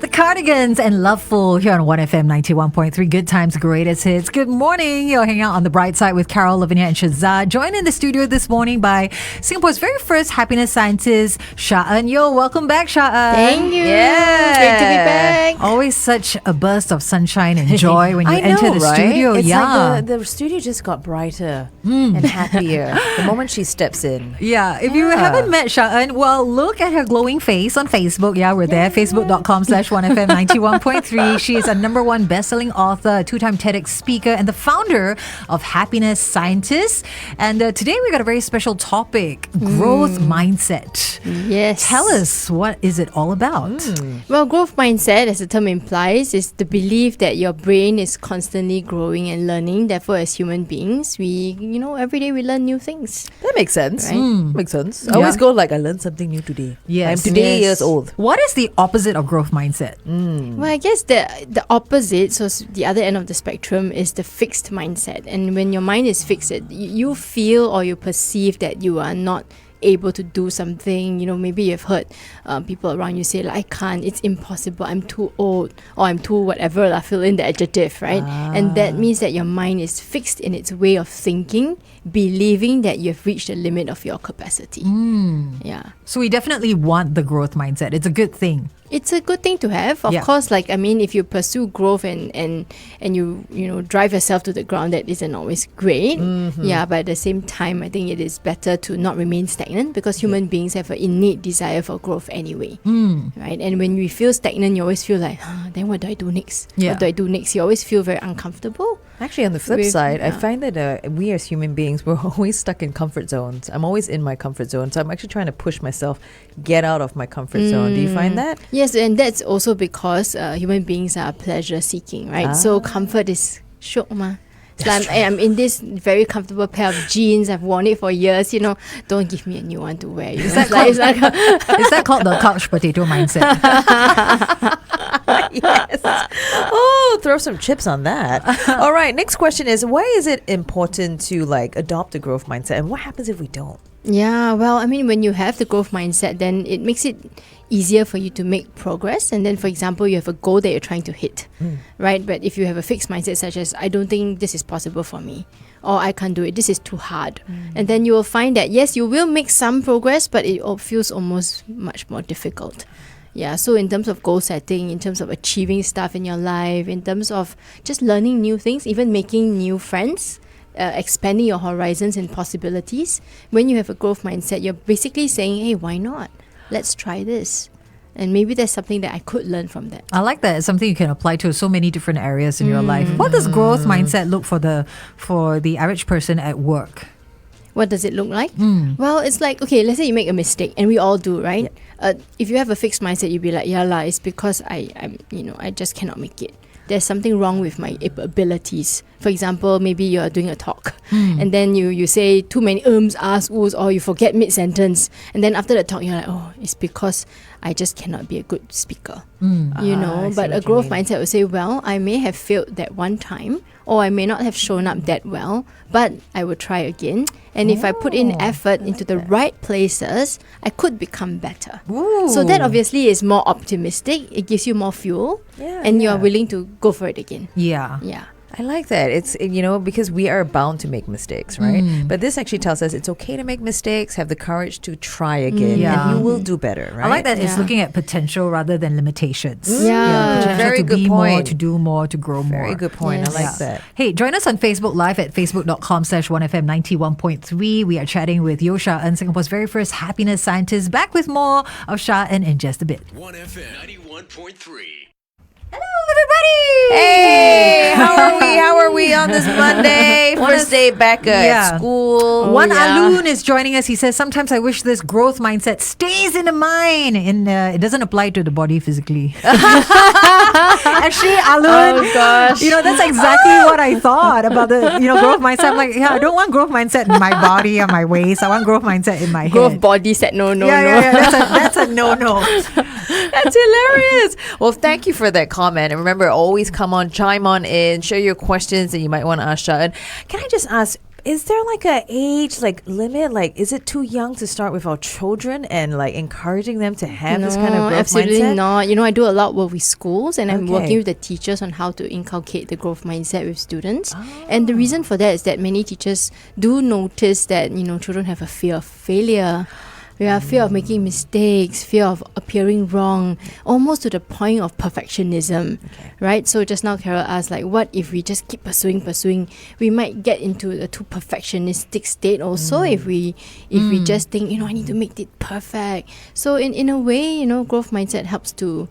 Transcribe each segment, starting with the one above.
The Cardigans and Loveful here on 1FM 91.3. Good times, greatest hits. Good morning. You're hanging out on the Brightside with Carol, Lavinia and Shehzad. Joined in the studio this morning by Singapore's very first happiness scientist, Sha-En. Yo, welcome back, Sha-En. Thank you. Yeah. Great to be back. Always such a burst of sunshine and joy when you enter the studio. It's yeah. like the studio just got brighter and happier the moment she steps in. Yeah, if you haven't met Sha-En, well, look at her glowing face on Facebook. Yeah, we're there, facebook.com/1FM 91.3. She is a #1 best-selling author, a 2-time TEDx speaker, and the founder of Happiness Scientists. And today we got a very special topic, growth mindset. Yes. Tell us, what is it all about? Well, growth mindset, as the term implies, is the belief that your brain is constantly growing and learning. Therefore, as human beings, every day we learn new things. That makes sense. Right? Makes sense. I always go like, I learned something new today. Yes. I'm today Yes. years old. What is the opposite of growth mindset? Well, I guess the opposite, so the other end of the spectrum, is the fixed mindset. And when your mind is fixed, you feel or you perceive that you are not able to do something. Maybe you've heard people around you say, like, I can't, it's impossible, I'm too old, or I'm too whatever, fill in the adjective, right? And that means that your mind is fixed in its way of thinking, believing that you've reached the limit of your capacity. Yeah. So we definitely want the growth mindset. It's a good thing. It's a good thing to have. Of course, if you pursue growth and you drive yourself to the ground, that isn't always great. Yeah, but at the same time, I think it is better to not remain stagnant, because human beings have an innate desire for growth anyway. Right? And when we feel stagnant, you always feel like, then what do I do next? Yeah. What do I do next? You always feel very uncomfortable. Actually, on the flip side, I find that we as human beings, we're always stuck in comfort zones. I'm always in my comfort zone. So I'm actually trying to push myself, get out of my comfort zone. Do you find that? Yes, and that's also because human beings are pleasure seeking, right? So comfort is shiok ma. So I'm in this very comfortable pair of jeans. I've worn it for years. Don't give me a new one to wear. Is that called the couch potato mindset? Yes. Oh, throw some chips on that. All right. Next question is, why is it important to adopt a growth mindset, and what happens if we don't? Yeah, well, when you have the growth mindset, then it makes it easier for you to make progress. And then, for example, you have a goal that you're trying to hit, right? But if you have a fixed mindset such as, I don't think this is possible for me, or I can't do it, this is too hard. And then you will find that, yes, you will make some progress, but it all feels almost much more difficult. Yeah, so in terms of goal setting, in terms of achieving stuff in your life, in terms of just learning new things, even making new friends, expanding your horizons and possibilities, when you have a growth mindset, you're basically saying, hey, why not? Let's try this. And maybe there's something that I could learn from that. I like that. It's something you can apply to so many different areas in your life. What does growth mindset look for the average person at work? What does it look like? Well, it's like, okay, let's say you make a mistake, and we all do, right? If you have a fixed mindset, you'd be like, yeah lah, it's because I just cannot make it. There's something wrong with my abilities. For example, maybe you're doing a talk and then you say too many ahs, oohs, or you forget mid-sentence. And then after the talk, you're like, oh, it's because I just cannot be a good speaker. But a growth mindset will say, well, I may have failed that one time, or I may not have shown up that well, but I will try again. And if I put in effort into the right places, I could become better. Ooh. So that obviously is more optimistic. It gives you more fuel, and you are willing to go for it again. Yeah. Yeah. I like that. It's, because we are bound to make mistakes, right? But this actually tells us it's okay to make mistakes, have the courage to try again, and you will do better, right? I like that it's looking at potential rather than limitations. Yeah. Potential Very to good be more, point. to do more, to grow more. Very good point. Yes. I like that. Hey, join us on Facebook Live at facebook.com/1FM 91.3. We are chatting with Yeo Sha-En, Singapore's very first happiness scientist. Back with more of Sha-En in just a bit. 1FM 91.3. Hello, everybody! Hey, how are we on this Monday? First day back at school. One Alun is joining us. He says, sometimes I wish this growth mindset stays in the mind. It doesn't apply to the body physically. Actually, Alun, Oh gosh. that's exactly what I thought about the growth mindset. I'm like, I don't want growth mindset in my body or my waist. I want growth mindset in my Growth head. body said no. Yeah, that's a no. That's hilarious. Well, thank you for that comment. And remember, always chime on in, share your questions that you might want to ask Sha-En. Can I just ask, is there like a age limit? Like, is it too young to start with our children and like encouraging them to have this kind of growth absolutely mindset? not. I do a lot of work with schools, and I'm Okay. working with the teachers on how to inculcate the growth mindset with students. And the reason for that is that many teachers do notice that children have a fear of failure. Fear of making mistakes, fear of appearing wrong, almost to the point of perfectionism, right? So just now Carol asked, like, what if we just keep pursuing? We might get into a too perfectionistic state also if we just think, I need to make it perfect. So in a way, growth mindset helps to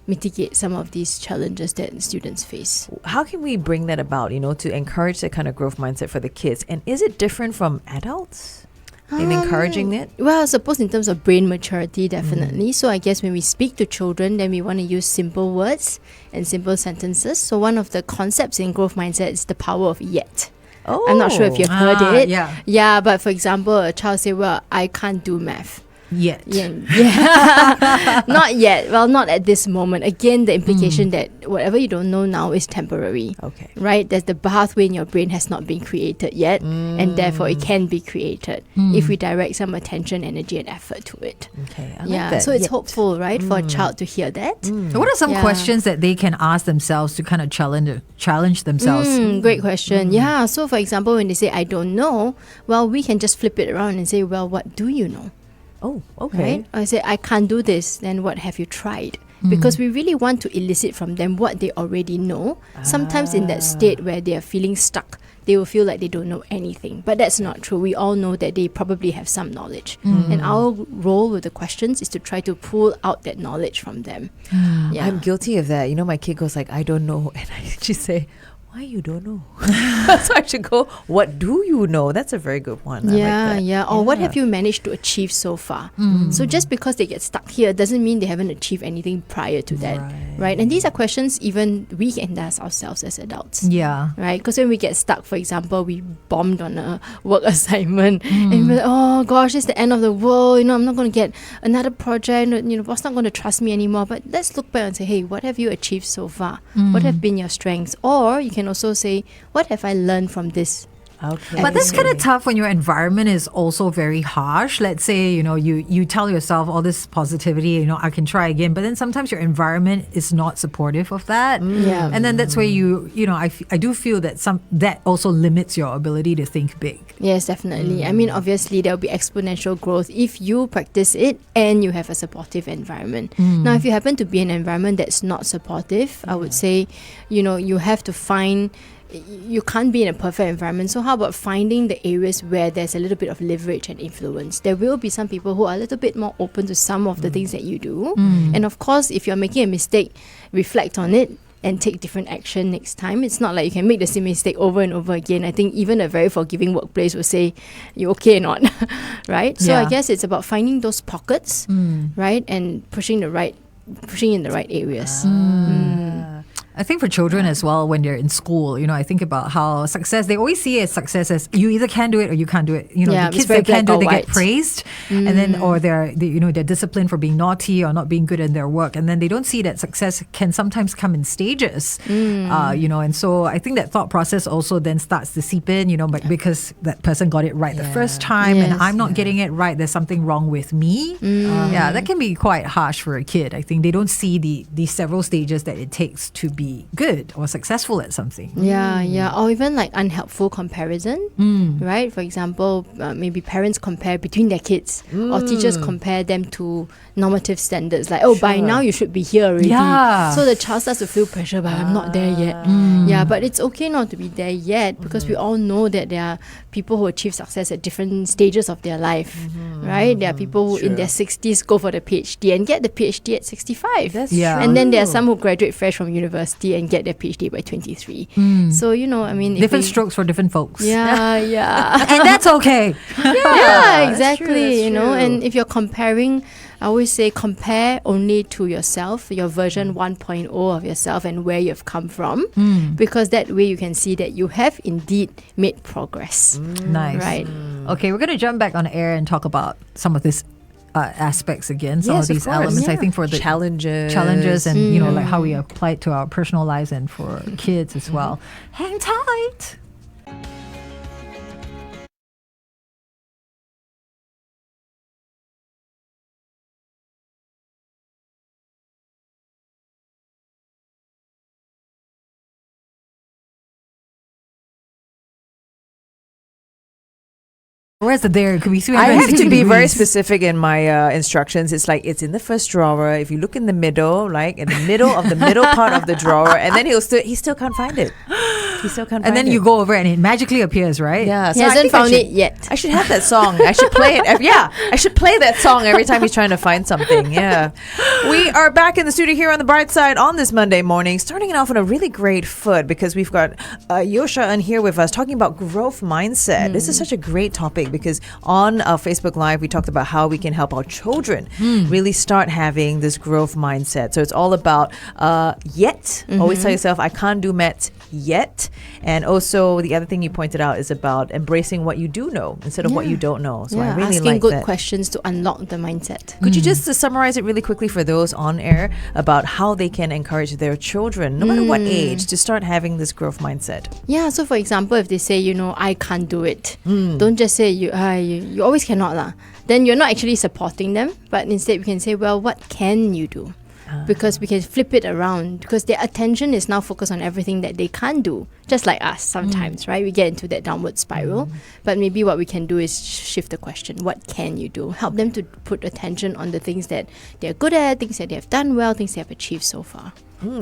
mitigate some of these challenges that students face. How can we bring that about, to encourage that kind of growth mindset for the kids? And is it different from adults in encouraging it? Well, I suppose in terms of brain maturity, definitely. So I guess when we speak to children, then we want to use simple words and simple sentences. So one of the concepts in growth mindset is the power of yet. Oh, I'm not sure if you've heard it. Yeah. Yeah, but for example, a child say, well, I can't do math. Yet. Yeah. Not yet. Well, not at this moment. Again, the implication that whatever you don't know now is temporary. Okay. Right? There's the pathway in your brain has not been created yet, and therefore it can be created if we direct some attention, energy, and effort to it. Okay. I like that. So it's Yet. hopeful, right, for a child to hear that. So what are some Yeah. questions that they can ask themselves to kind of challenge themselves? Great question. Yeah. So for example, when they say I don't know, well, we can just flip it around and say, well, what do you know? Oh, okay. Right? I say I can't do this, then what have you tried? Because we really want to elicit from them what they already know. Sometimes in that state where they are feeling stuck, they will feel like they don't know anything. But that's not true. We all know that they probably have some knowledge. And our role with the questions is to try to pull out that knowledge from them. Yeah. I'm guilty of that. My kid goes like, I don't know. And I just say, why you don't know? So I should go, what do you know? That's a very good one. I like that. Yeah. Or what have you managed to achieve so far? So just because they get stuck here doesn't mean they haven't achieved anything prior to that, right? And these are questions even we can ask ourselves as adults. Yeah. Right, because when we get stuck, for example, we bombed on a work assignment, and we're like, oh gosh, it's the end of the world. I'm not going to get another project. Boss not going to trust me anymore. But let's look back and say, hey, what have you achieved so far? What have been your strengths? Or you can also say, what have I learned from this? Okay. But that's kind of tough when your environment is also very harsh. Let's say, you tell yourself all this positivity, I can try again. But then sometimes your environment is not supportive of that. Yeah. And then that's where I do feel that that also limits your ability to think big. Yes, definitely. I mean, obviously, there will be exponential growth if you practice it and you have a supportive environment. Now, if you happen to be in an environment that's not supportive, I would say, you have to find... You can't be in a perfect environment. So how about finding the areas where there's a little bit of leverage and influence? There will be some people who are a little bit more open to some of the things that you do. And of course, if you're making a mistake, reflect on it and take different action next time. It's not like you can make the same mistake over and over again. I think even a very forgiving workplace will say, you okay or not? Right? So I guess it's about finding those pockets, right? And pushing in the right areas. I think for children as well, when they're in school, I think about how success, they always see as success as you either can do it or you can't do it. Yeah, the it's kids very that can do it, black they or get white. praised, and then, or they're disciplined for being naughty or not being good in their work. And then they don't see that success can sometimes come in stages, and so I think that thought process also then starts to seep in, but because that person got it right the first time and Yes. I'm not getting it right, there's something wrong with me. That can be quite harsh for a kid. I think they don't see the several stages that it takes to be good or successful at something. Yeah. Or even like unhelpful comparison, right? For example, maybe parents compare between their kids or teachers compare them to normative standards. Like, by now you should be here already. Yeah. So the child starts to feel pressure, but I'm not there yet. Yeah, but it's okay not to be there yet because we all know that there are people who achieve success at different stages of their life, right? There are people who in their 60s go for the PhD and get the PhD at 65. That's Yeah. And then there are some who graduate fresh from university and get their PhD by 23. So, I mean... if Different we- strokes for different folks. Yeah. And that's okay. Yeah, exactly. that's true. And if you're comparing, I always say compare only to yourself, your version 1.0 of yourself and where you've come from, because that way you can see that you have indeed made progress. Nice. Right. Okay, we're going to jump back on air and talk about some of these aspects again, some Yes, of of these course. elements. I Yeah. think for the challenges. and like how we apply it to our personal lives and for kids as well. Hang tight. Where's the there? It could be I have 360 to be very degrees. specific in my instructions. It's like it's in the first drawer. If you look in the middle, like in the middle of the middle part of the drawer, and then he still can't find it. He still can't. And find then it. you go over and it magically appears, right? Yeah, He so I hasn't think I found should- it yet. I should have that song. I should play it. Yeah, I should play that song every time he's trying to find something. Yeah. We are back in the studio here on the Brightside on this Monday morning, starting it off on a really great foot because we've got Yeo Sha-En here with us talking about growth mindset. This is such a great topic because on our Facebook Live, we talked about how we can help our children really start having this growth mindset. So it's all about yet. Always tell yourself, I can't do maths yet. And also the other thing you pointed out is about embracing what you do know instead of what you don't know. So I really asking like good that. questions to unlock the mindset. Could you just summarize it really quickly for those on air about how they can encourage their children, no matter what age, to start having this growth mindset? Yeah, so for example, if they say, I can't do it, don't just say you always cannot lah. Then you're not actually supporting them, but instead we can say, well, what can you do? Because we can flip it around because their attention is now focused on everything that they can't do, just like us sometimes, right? We get into that downward spiral, but maybe what we can do is shift the question, what can you do? Help them to put attention on the things that they're good at, things that they have done well, things they have achieved so far.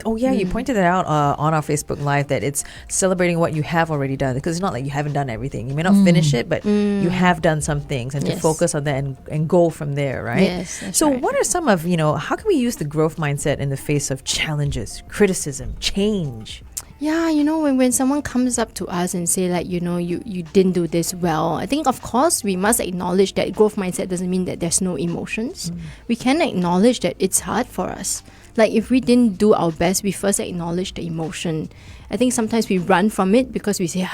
Oh yeah, you pointed it out on our Facebook Live that it's celebrating what you have already done because it's not like you haven't done everything. You may not finish it, but you have done some things, and to Yes. focus on that and go from there, right? Yes, that's so right. what are some of, how can we use the growth mindset in the face of challenges, criticism, change? Yeah, when someone comes up to us and say like, you didn't do this well, I think of course we must acknowledge that growth mindset doesn't mean that there's no emotions. We can acknowledge that it's hard for us. Like if we didn't do our best, we first acknowledge the emotion. I think sometimes we run from it because we say,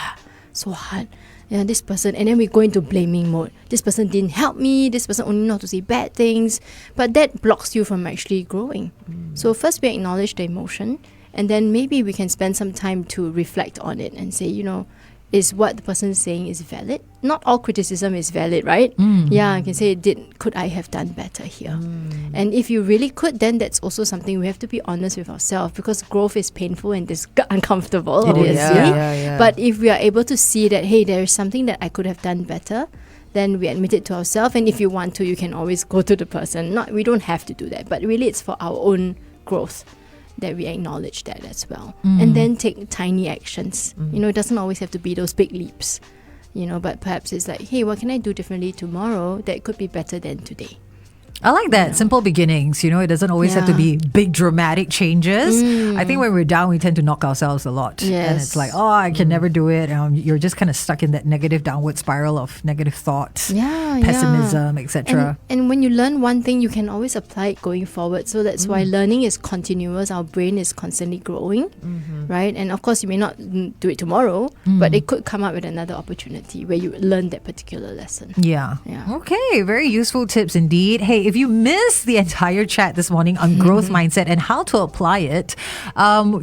so hard. Yeah, this person, and then we go into blaming mode. This person didn't help me. This person only know how to say bad things. But that blocks you from actually growing. So first we acknowledge the emotion, and then maybe we can spend some time to reflect on it and say, is what the person is saying is valid? Not all criticism is valid, right? Yeah, I can say, could I have done better here? And if you really could, then that's also something we have to be honest with ourselves because growth is painful and uncomfortable, obviously. Yeah. But if we are able to see that, hey, there is something that I could have done better, then we admit it to ourselves. And if you want to, you can always go to the person. We don't have to do that, but really it's for our own growth that we acknowledge that as well. And then take tiny actions. It doesn't always have to be those big leaps, but perhaps it's like, hey, what can I do differently tomorrow that could be better than today? I like that. Simple beginnings. It doesn't always have to Yeah. be big dramatic changes. I think when we're down, we tend to knock ourselves a lot. And it's Yes. like, I can never do it. You're just kind of stuck in that negative downward spiral of negative thoughts, pessimism, etc. And when you learn one thing, you can always apply it going forward. So that's why learning is continuous. Our brain is constantly growing, right? And of course, you may not do it tomorrow, but it could come up with another opportunity where you learn that particular lesson. Yeah. Yeah. Okay. Very useful tips indeed. Hey, if you missed the entire chat this morning on growth mindset and how to apply it,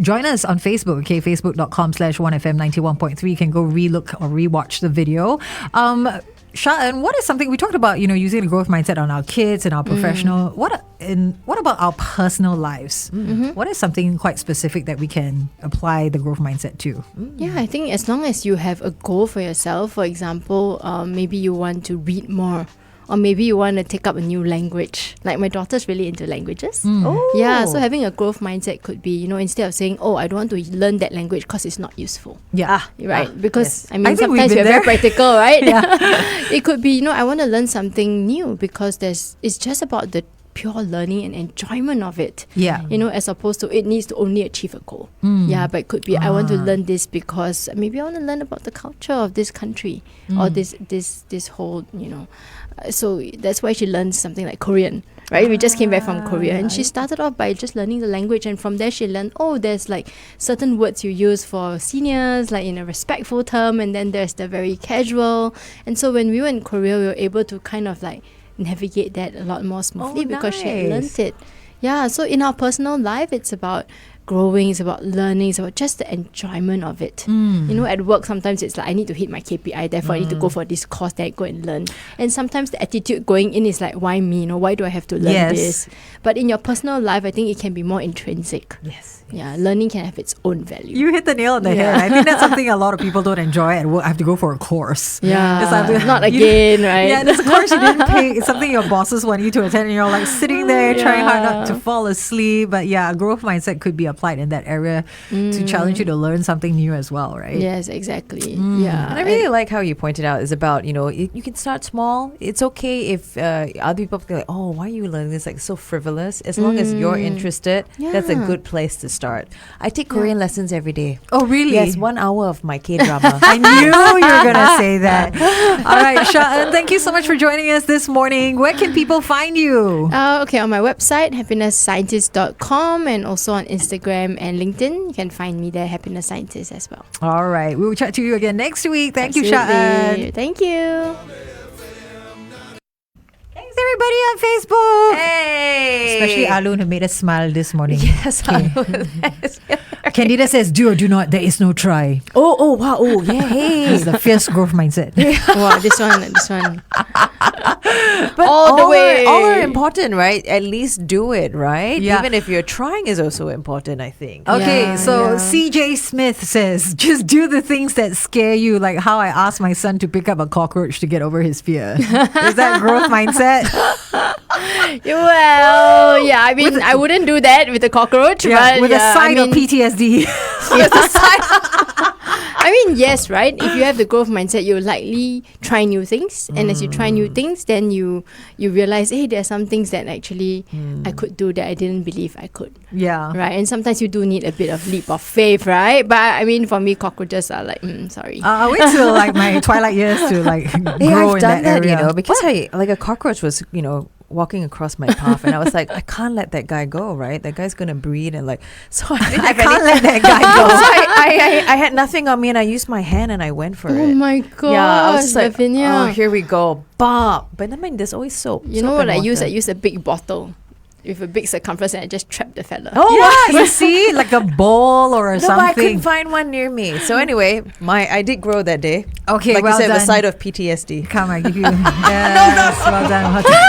join us on Facebook. Okay, facebook.com/1FM91.3. You can go relook or rewatch the video. Sha-En, what is something we talked about? Using the growth mindset on our kids and our professional. What about our personal lives? What is something quite specific that we can apply the growth mindset to? Yeah, I think as long as you have a goal for yourself, for example, maybe you want to read more. Or maybe you want to take up a new language. Like my daughter's really into languages. Yeah, so having a growth mindset could be, instead of saying, I don't want to learn that language because it's not useful. Yeah. Right? Because, yes. I mean, I think we've sometimes been we're very there. practical, right? It could be, I want to learn something new because it's just about the pure learning and enjoyment of it. Yeah. As opposed to it needs to only achieve a goal. Yeah, but it could be I want to learn this because maybe I want to learn about the culture of this country or this whole, so that's why she learns something like Korean, right? We just came back from Korea and she started off by just learning the language, and from there she learned, there's like certain words you use for seniors, like in a respectful term, and then there's the very casual. And so when we were in Korea, we were able to kind of like navigate that a lot more smoothly because she had nice. learned it. Yeah, so in our personal life, it's about growing, it's about learning, it's about just the enjoyment of it. You know, at work sometimes it's like I need to hit my KPI, therefore I need to go for this course, then I go and learn. And sometimes the attitude going in is like, why me? You know, why do I have to learn Yes. this? But in your personal life, I think it can be more intrinsic. Yes. Yeah, learning can have its own value. You hit the nail on the head. I think that's something a lot of people don't enjoy at work. I have to go for a course. Yeah, It's like, not you- again, right? Yeah, there's a course you didn't pay. It's something your bosses want you to attend, and you're like sitting there trying hard not to fall asleep. But yeah, a growth mindset could be applied in that area to challenge you to learn something new as well, right? Yes, exactly. Yeah. And I really like how you pointed out is about, you know, you can start small. It's okay if other people feel like, oh, why are you learning this? Like, so frivolous. As long as you're interested, that's a Yeah. good place to start. I take Korean lessons every day. Oh, really? Yes, 1 hour of my K-drama. I knew you were going to say that. All right, Sha-En, thank you so much for joining us this morning. Where can people find you? Okay, on my website, happiness-scientist.com, and also on Instagram and LinkedIn. You can find me there, Happiness Scientist, as well. All right, we will chat to you again next week. Thank you, Sha-En. Absolutely. Thank you. Thanks, everybody on Facebook. Hey! Especially Alun, who made us smile this morning. Yes, Candida says, do or do not, there is no try. Oh, wow. Oh, yeah. Hey. It's the fierce growth mindset. Wow, this one. But All the way. all are important, right? At least do it, right? Yeah. Even if you're trying is also important, I think. Okay, Yeah, so yeah. CJ Smith says, just do the things that scare you, like how I asked my son to pick up a cockroach to get over his fear. Is that growth mindset? Well, yeah, I mean, I wouldn't do that with a cockroach, but with yeah, a side I of mean, PTSD. I mean, yes, right? If you have the growth mindset, you'll likely try new things. And as you try new things, then you realize, hey, there are some things that actually I could do that I didn't believe I could. Yeah. Right? And sometimes you do need a bit of leap of faith, right? But I mean, for me, cockroaches are like, sorry. I'll wait till like my twilight years to like Hey, grow I've in done that, area. you know, because like a cockroach was, you know, walking across my path, and I was like, I can't let that guy go, right? That guy's gonna breed, and like, so I didn't I have can't any. let that guy So go. I had nothing on me, and I used my hand and I went for Oh it. my god. Yeah, I was just like, Lavinia. oh, here we go, bop. But I mean, there's always soap. You soap know what and I use? water. I use a big bottle with a big circumference, and I just trap the fella. Oh, Yeah, you see, like a bowl or no, but I couldn't something. find one near me. So anyway, I did grow that day. Okay, like well you said, done. the side of PTSD. Come, I give you. Yes, well done. Well done.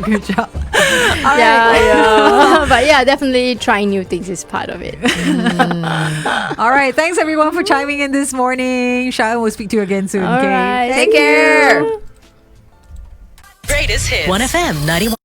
Good job. All Yeah, right. yeah. But yeah, definitely trying new things is part of it. All right. Thanks everyone for chiming in this morning. Sha-En will speak to you again soon. All okay? right. Take care. you. Greatest hits. 1FM 91.